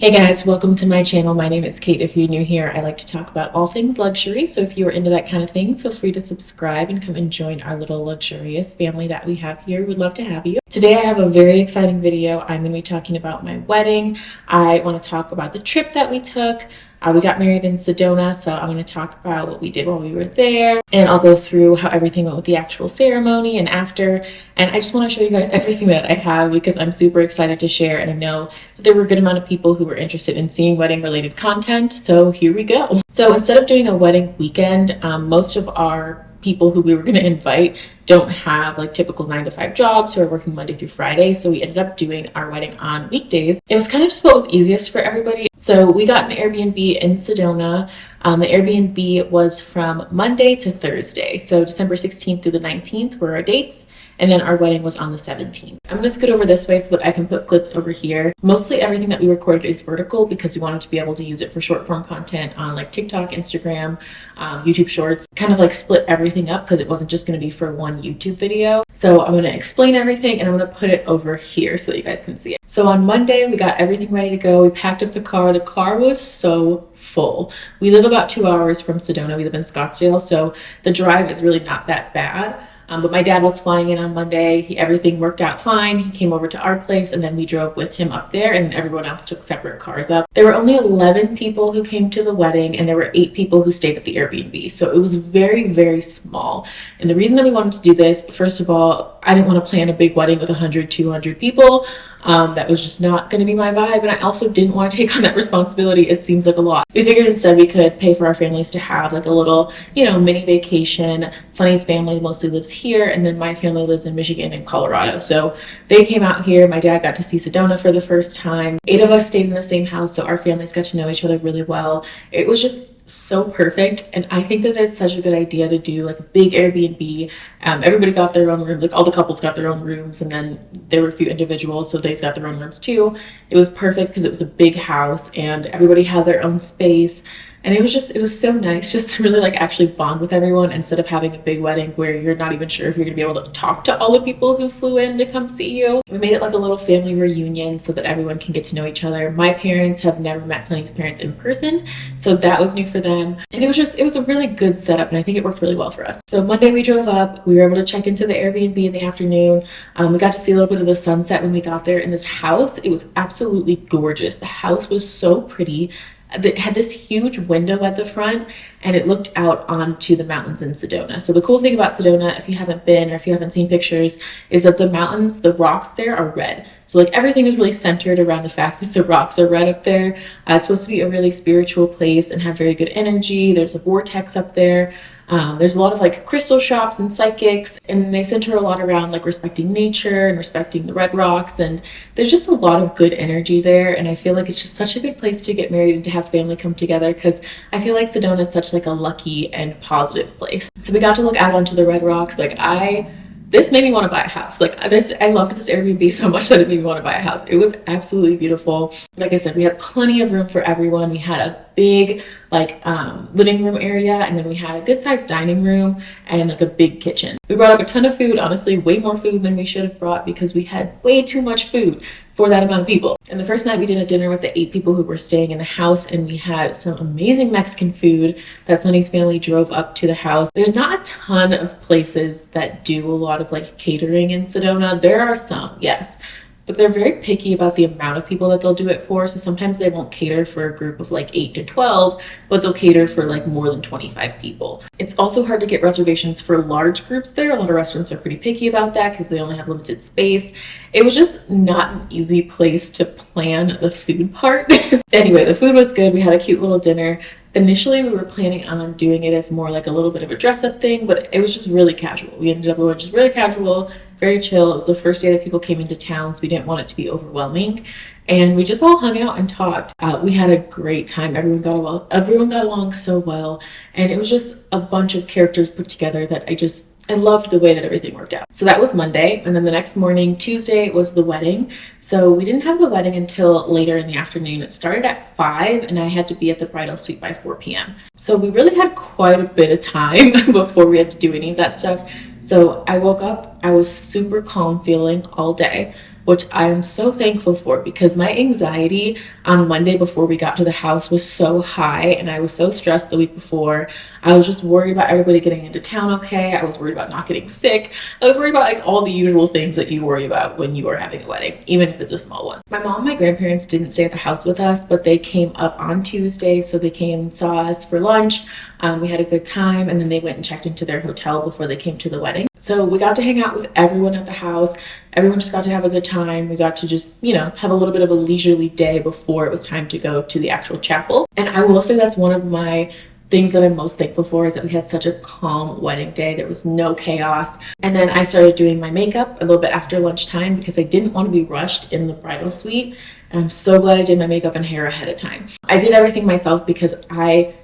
Hey guys, welcome to my channel. My name is Kate. If you're new here, I like to talk about all things luxury. So if you're into that kind of thing, feel free to subscribe and come and join our little luxurious family that we have here. We'd love to have you. Today I have a very exciting video. I'm going to be talking about my wedding. I want to talk about the trip that we took. We got married in Sedona, so I'm going to talk about what we did while we were there, and I'll go through how everything went with the actual ceremony and after. And I just want to show you guys everything that I have because I'm super excited to share, and I know that there were a good amount of people who were interested in seeing wedding related content, so here we go. So instead of doing a wedding weekend, most of our people who we were going to invite don't have like typical 9-to-5 jobs who are working Monday through Friday, so we ended up doing our wedding on weekdays. It was kind of just what was easiest for everybody. So we got an Airbnb in Sedona. The Airbnb was from Monday to Thursday, so December 16th through the 19th were our dates, and then our wedding was on the 17th. I'm going to scoot over this way so that I can put clips over here. Mostly everything that we recorded is vertical because we wanted to be able to use it for short form content on like TikTok, Instagram, YouTube Shorts, kind of like split everything up because it wasn't just going to be for one YouTube video. So I'm going to explain everything and I'm going to put it over here so that you guys can see it. So on Monday, we got everything ready to go. We packed up the car. The car was so full. We live about 2 hours from Sedona. We live in Scottsdale, so the drive is really not that bad. But my dad was flying in on Monday. Everything worked out fine. He came over to our place and then we drove with him up there, and everyone else took separate cars up. There were only 11 people who came to the wedding and there were 8 people who stayed at the Airbnb. So it was very, very small. And the reason that we wanted to do this, first of all, I didn't want to plan a big wedding with 100, 200 people. That was just not going to be my vibe, and I also didn't want to take on that responsibility. It seems like a lot. We figured instead we could pay for our families to have like a little, mini vacation. Sonny's family mostly lives here, and then my family lives in Michigan and Colorado. So they came out here. My dad got to see Sedona for the first time. 8 of us stayed in the same house, so our families got to know each other really well. It was just so perfect, and I think that that's such a good idea to do like a big Airbnb. Everybody got their own rooms, like all the couples got their own rooms, and then there were a few individuals, so they've got their own rooms too. It was perfect because it was a big house and everybody had their own space. And it was so nice just to really like actually bond with everyone instead of having a big wedding where you're not even sure if you're gonna be able to talk to all the people who flew in to come see you. We made it like a little family reunion so that everyone can get to know each other. My parents have never met Sonny's parents in person, so that was new for them. And it was a really good setup, and I think it worked really well for us. So Monday we drove up, we were able to check into the Airbnb in the afternoon. We got to see a little bit of the sunset when we got there in this house. It was absolutely gorgeous. The house was so pretty. It had this huge window at the front and it looked out onto the mountains in Sedona. So the cool thing about Sedona, if you haven't been or if you haven't seen pictures, is that the mountains, the rocks there are red. So like everything is really centered around the fact that the rocks are red up there. It's supposed to be a really spiritual place and have very good energy. There's a vortex up there. There's a lot of like crystal shops and psychics, and they center a lot around like respecting nature and respecting the red rocks, and there's just a lot of good energy there. And I feel like it's just such a good place to get married and to have family come together, because I feel like Sedona is such like a lucky and positive place. So we got to look out onto the red rocks. This made me want to buy a house. I loved this Airbnb so much that it made me want to buy a house. It was absolutely beautiful. Like I said, we had plenty of room for everyone. We had a big living room area, and then we had a good sized dining room and like a big kitchen. We brought up a ton of food, honestly, way more food than we should have brought because we had way too much food for that amount of people. And the first night we did a dinner with the 8 people who were staying in the house, and we had some amazing Mexican food that Sonny's family drove up to the house. There's not a ton of places that do a lot of like catering in Sedona. There are some, yes, but they're very picky about the amount of people that they'll do it for. So sometimes they won't cater for a group of like 8 to 12, but they'll cater for like more than 25 people. It's also hard to get reservations for large groups there. A lot of restaurants are pretty picky about that because they only have limited space. It was just not an easy place to plan the food part. Anyway, the food was good. We had a cute little dinner. Initially, we were planning on doing it as more like a little bit of a dress-up thing, but it was just really casual. We ended up going just really casual, very chill. It was the first day that people came into town, so we didn't want it to be overwhelming. And we just all hung out and talked. We had a great time. Everyone got along so well. And it was just a bunch of characters put together that I loved the way that everything worked out. So that was Monday. And then the next morning, Tuesday, was the wedding. So we didn't have the wedding until later in the afternoon. It started at 5 and I had to be at the bridal suite by 4 p.m. So we really had quite a bit of time before we had to do any of that stuff. So I woke up, I was super calm feeling all day. which I am so thankful for, because my anxiety on Monday before we got to the house was so high, and I was so stressed the week before. I was just worried about everybody getting into town okay. I was worried about not getting sick. I was worried about like all the usual things that you worry about when you are having a wedding, even if it's a small one. My mom and my grandparents didn't stay at the house with us, but they came up on Tuesday, so they came and saw us for lunch. We had a good time, and then they went and checked into their hotel before they came to the wedding. So we got to hang out with everyone at the house. Everyone just got to have a good time. We got to just, have a little bit of a leisurely day before it was time to go to the actual chapel. And I will say that's one of my things that I'm most thankful for, is that we had such a calm wedding day. There was no chaos. And then I started doing my makeup a little bit after lunchtime because I didn't want to be rushed in the bridal suite. And I'm so glad I did my makeup and hair ahead of time. I did everything myself because I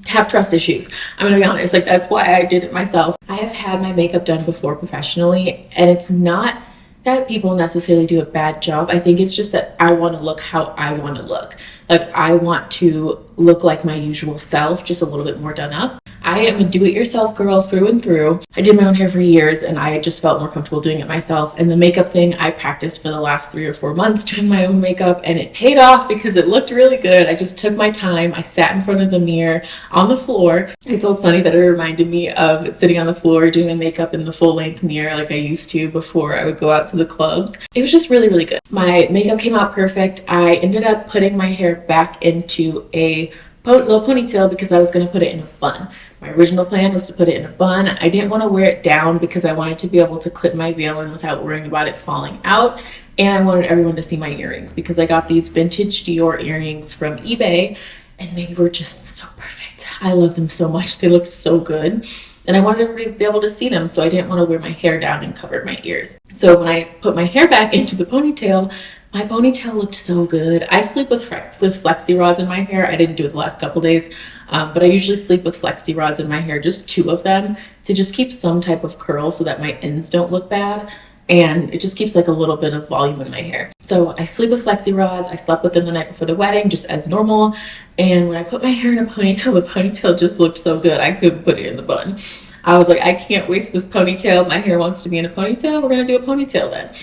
have trust issues. I'm gonna be honest, like that's why I did it myself. I have had my makeup done before professionally, and it's not that people necessarily do a bad job. I think it's just that I want to look how I want to look. Like I want to look like my usual self, just a little bit more done up. I am a do-it-yourself girl through and through. I did my own hair for years, and I just felt more comfortable doing it myself. And the makeup thing, I practiced for the last 3 or 4 months doing my own makeup, and it paid off because it looked really good. I just took my time. I sat in front of the mirror on the floor. I told Sonny that it reminded me of sitting on the floor doing my makeup in the full-length mirror like I used to before I would go out to the clubs. It was just really, really good. My makeup came out perfect. I ended up putting my hair back into a little ponytail because I was going to put it in a bun. My original plan was to put it in a bun. I didn't want to wear it down because I wanted to be able to clip my veil in without worrying about it falling out. And I wanted everyone to see my earrings because I got these vintage Dior earrings from eBay, and they were just so perfect. I love them so much. They looked so good. And I wanted everybody to be able to see them, so I didn't want to wear my hair down and covered my ears. So when I put my hair back into the ponytail, my ponytail looked so good. I sleep with flexi rods in my hair. I didn't do it the last couple days, but I usually sleep with flexi rods in my hair, just 2 of them, to just keep some type of curl so that my ends don't look bad. And it just keeps like a little bit of volume in my hair. So I sleep with flexi rods. I slept with them the night before the wedding, just as normal. And when I put my hair in a ponytail, the ponytail just looked so good. I couldn't put it in the bun. I was like, I can't waste this ponytail. My hair wants to be in a ponytail. We're going to do a ponytail then.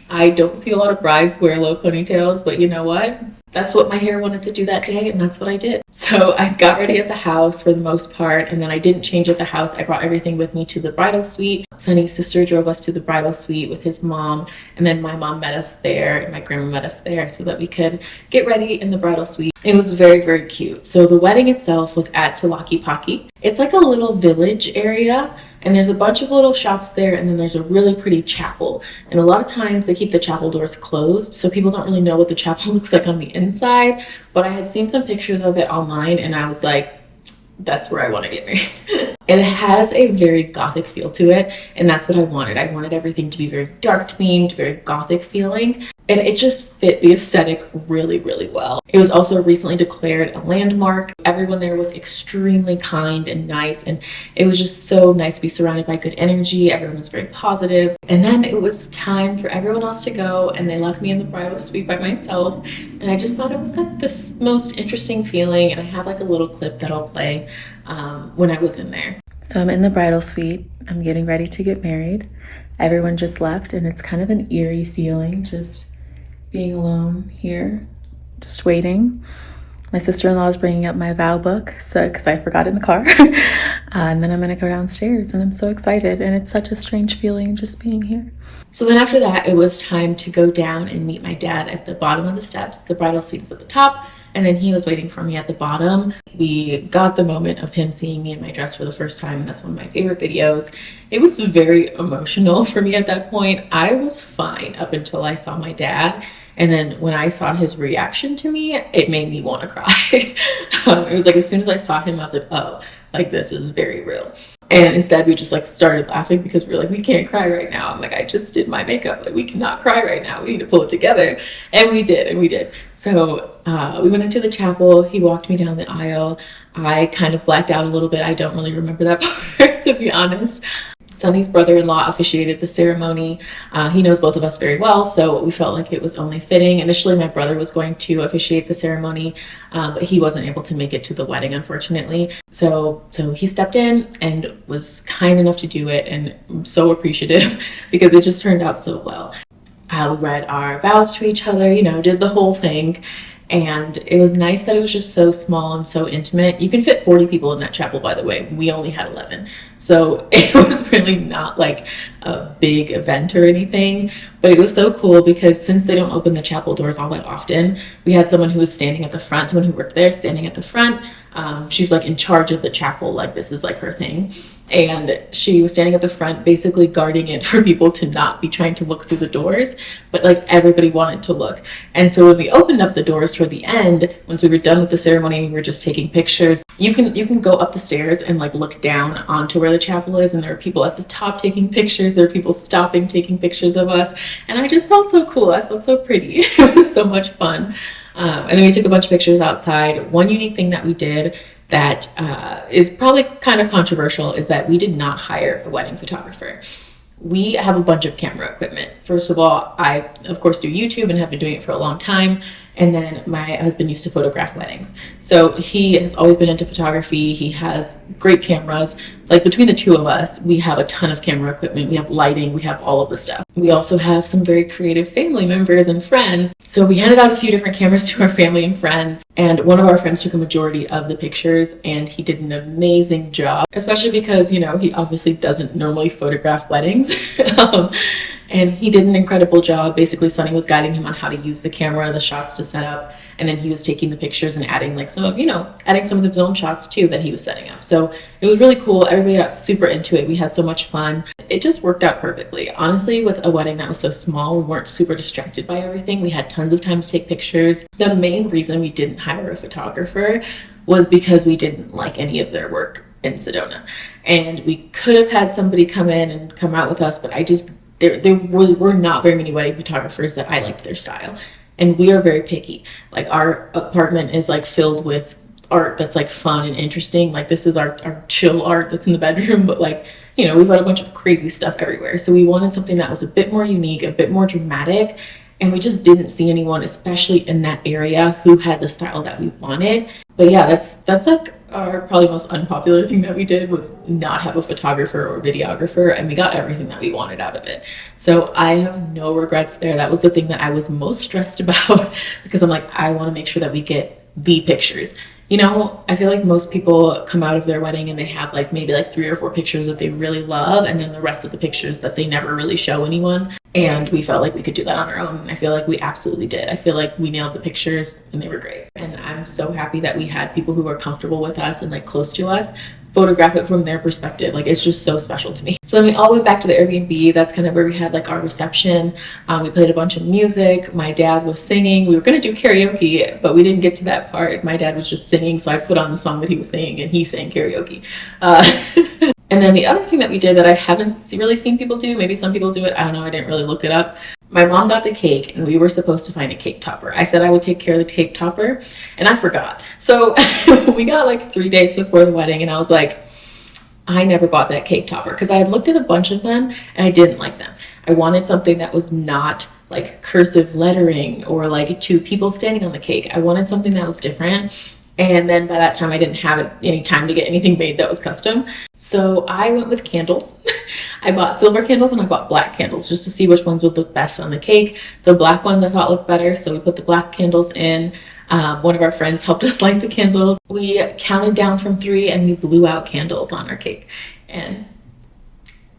I don't see a lot of brides wear low ponytails, but you know what? That's what my hair wanted to do that day, and that's what I did. So I got ready at the house for the most part, and then I didn't change at the house. I brought everything with me to the bridal suite. Sonny's sister drove us to the bridal suite with his mom, and then my mom met us there, and my grandma met us there so that we could get ready in the bridal suite. It was very, very cute. So the wedding itself was at Talakipaki. It's like a little village area, and there's a bunch of little shops there, and then there's a really pretty chapel. And a lot of times they keep the chapel doors closed, so people don't really know what the chapel looks like on the inside. But I had seen some pictures of it online, and I was like, that's where I want to get married. It has a very gothic feel to it, and that's what I wanted. I wanted everything to be very dark themed, very gothic feeling, and it just fit the aesthetic really, really well. It was also recently declared a landmark. Everyone there was extremely kind and nice, and it was just so nice to be surrounded by good energy. Everyone was very positive. And then it was time for everyone else to go, and they left me in the bridal suite by myself, and I just thought it was like the most interesting feeling, and I have like a little clip that I'll play when I was in there. So I'm in the bridal suite. I'm getting ready to get married. Everyone just left, and it's kind of an eerie feeling, just being alone here, just waiting. My sister-in-law is bringing up my vow book, so because I forgot in the car. And then I'm gonna go downstairs, and I'm so excited, and it's such a strange feeling just being here. So then after that, it was time to go down and meet my dad at the bottom of the steps. The bridal suite is at the top, and then he was waiting for me at the bottom. We got the moment of him seeing me in my dress for the first time, and that's one of my favorite videos. It was very emotional for me at that point. I was fine up until I saw my dad. And then when I saw his reaction to me, it made me want to cry. It was like, as soon as I saw him, I was like, oh, like this is very real. And instead we just like started laughing because we were like, we can't cry right now. I'm like, I just did my makeup. Like we cannot cry right now. We need to pull it together. And we did. So we went into the chapel. He walked me down the aisle. I kind of blacked out a little bit. I don't really remember that part, to be honest. Sonny's brother-in-law officiated the ceremony. He knows both of us very well, so we felt like it was only fitting. Initially, my brother was going to officiate the ceremony, but he wasn't able to make it to the wedding, unfortunately. So he stepped in and was kind enough to do it, and I'm so appreciative because it just turned out so well. We read our vows to each other, you know, did the whole thing. And it was nice that it was just so small and so intimate. You can fit 40 people in that chapel, by the way. We only had 11. So it was really not like a big event or anything. But it was so cool because since they don't open the chapel doors all that often, we had someone who was standing at the front, someone who worked there standing at the front. She's like in charge of the chapel, like this is like her thing. And she was standing at the front basically guarding it for people to not be trying to look through the doors, but like everybody wanted to look. And so when we opened up the doors toward the end, once we were done with the ceremony, we were just taking pictures. You can go up the stairs and like look down onto where the chapel is, and there are people at the top taking pictures. There are people stopping taking pictures of us, and I just felt so cool. I felt so pretty. It was so much fun. And then we took a bunch of pictures outside. One unique thing that we did that is probably kind of controversial is that we did not hire a wedding photographer. We have a bunch of camera equipment. First of all, I of course do YouTube and have been doing it for a long time. And then my husband used to photograph weddings. So he has always been into photography. He has great cameras. Like between the two of us, we have a ton of camera equipment. We have lighting, we have all of the stuff. We also have some very creative family members and friends. So we handed out a few different cameras to our family and friends. And one of our friends took a majority of the pictures, and he did an amazing job, especially because, you know, he obviously doesn't normally photograph weddings. And he did an incredible job. Basically, Sonny was guiding him on how to use the camera, the shots to set up, and then he was taking the pictures and adding like some of, you know, adding some of his own shots too that he was setting up. So it was really cool. Everybody got super into it. We had so much fun. It just worked out perfectly. Honestly, with a wedding that was so small, we weren't super distracted by everything. We had tons of time to take pictures. The main reason we didn't hire a photographer was because we didn't like any of their work in Sedona. And we could have had somebody come in and come out with us, but there were not very many wedding photographers that I liked their style. And we are very picky. Like our apartment is like filled with art that's like fun and interesting. Like this is our chill art that's in the bedroom, but like, you know, we've got a bunch of crazy stuff everywhere. So we wanted something that was a bit more unique, a bit more dramatic. And we just didn't see anyone, especially in that area, who had the style that we wanted. But yeah, that's like our probably most unpopular thing that we did was not have a photographer or videographer, and we got everything that we wanted out of it. So I have no regrets there. That was the thing that I was most stressed about because I'm like, I want to make sure that we get the pictures. You know, I feel like most people come out of their wedding and they have like maybe like 3 or 4 pictures that they really love, and then the rest of the pictures that they never really show anyone. And we felt like we could do that on our own. And I feel like we absolutely did. I feel like we nailed the pictures and they were great. And I'm so happy that we had people who were comfortable with us and like close to us photograph it from their perspective. Like it's just so special to me. So then we all went back to the Airbnb. That's kind of where we had like our reception. We played a bunch of music. My dad was singing. We were going to do karaoke, but we didn't get to that part. My dad was just singing, so I put on the song that he was singing and he sang karaoke. And then the other thing that we did that I haven't really seen people do, maybe some people do it, I don't know, I didn't really look it up. My mom got the cake and we were supposed to find a cake topper. I said I would take care of the cake topper and I forgot. So we got like 3 days before the wedding and I was like, I never bought that cake topper because I had looked at a bunch of them and I didn't like them. I wanted something that was not like cursive lettering or like 2 people standing on the cake. I wanted something that was different. And then by that time, I didn't have any time to get anything made that was custom. So I went with candles. I bought silver candles and I bought black candles just to see which ones would look best on the cake. The black ones I thought looked better, so we put the black candles in. One of our friends helped us light the candles. We counted down from 3 and we blew out candles on our cake. And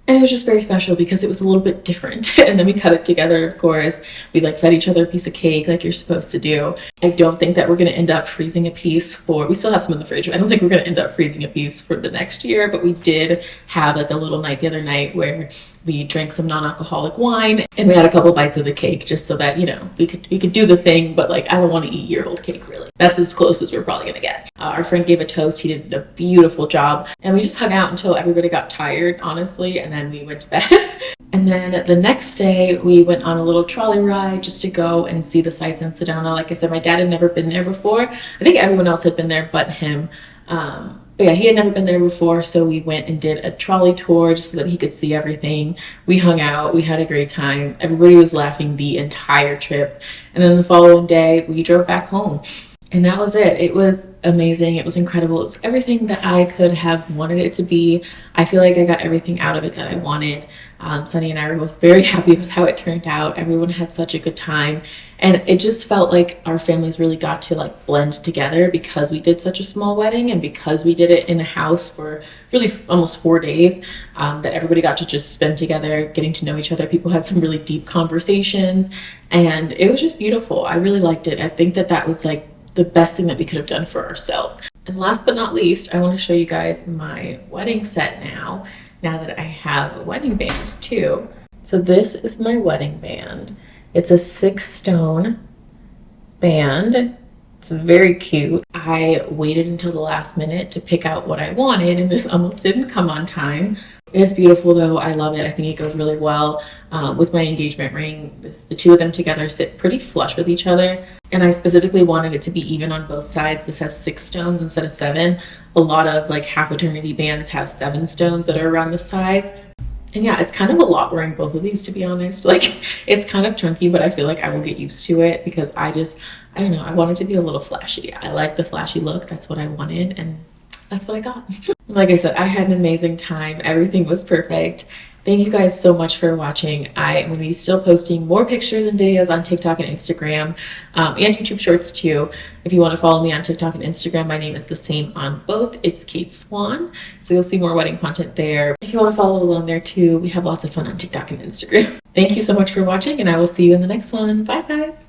it was just very special because it was a little bit different. And then we cut it together, of course. We like fed each other a piece of cake like you're supposed to do. I don't think that we're going to end up freezing a piece we still have some in the fridge. I don't think we're going to end up freezing a piece for the next year, but we did have like a little night the other night where we drank some non-alcoholic wine and we had a couple bites of the cake just so that, you know, we could do the thing, but like, I don't want to eat year-old cake really. That's as close as we're probably going to get. Our friend gave a toast. He did a beautiful job and we just hung out until everybody got tired, honestly, and then we went to bed. And then the next day we went on a little trolley ride just to go and see the sights in Sedona. Like I said, my dad had never been there before. I think everyone else had been there but him. But yeah, he had never been there before, so we went and did a trolley tour just so that he could see everything. We hung out, we had a great time. Everybody was laughing the entire trip. And then the following day, we drove back home. And that was it. It was amazing. It was incredible. It was everything that I could have wanted it to be. I feel like I got everything out of it that I wanted. Sonny and I were both very happy with how it turned out. Everyone had such a good time. And it just felt like our families really got to like blend together because we did such a small wedding and because we did it in a house for really almost 4 days, that everybody got to just spend together, getting to know each other. People had some really deep conversations and it was just beautiful. I really liked it. I think that that was like the best thing that we could have done for ourselves. And last but not least, I want to show you guys my wedding set now that I have a wedding band too. So this is my wedding band. It's a 6-stone band. It's very cute. I waited until the last minute to pick out what I wanted, and this almost didn't come on time. It is beautiful though. I love it. I think it goes really well with my engagement ring. The two of them together sit pretty flush with each other. And I specifically wanted it to be even on both sides. This has 6 stones instead of 7. A lot of like half eternity bands have 7 stones that are around the size. And yeah, it's kind of a lot wearing both of these, to be honest. Like, it's kind of chunky, but I feel like I will get used to it because I don't know, I want it to be a little flashy. I like the flashy look. That's what I wanted, and that's what I got. Like I said, I had an amazing time. Everything was perfect. Thank you guys so much for watching. I am going to be still posting more pictures and videos on TikTok and Instagram, and YouTube Shorts too. If you want to follow me on TikTok and Instagram, my name is the same on both. It's Kate Swan. So you'll see more wedding content there. If you want to follow along there too, we have lots of fun on TikTok and Instagram. Thank you so much for watching, and I will see you in the next one. Bye, guys.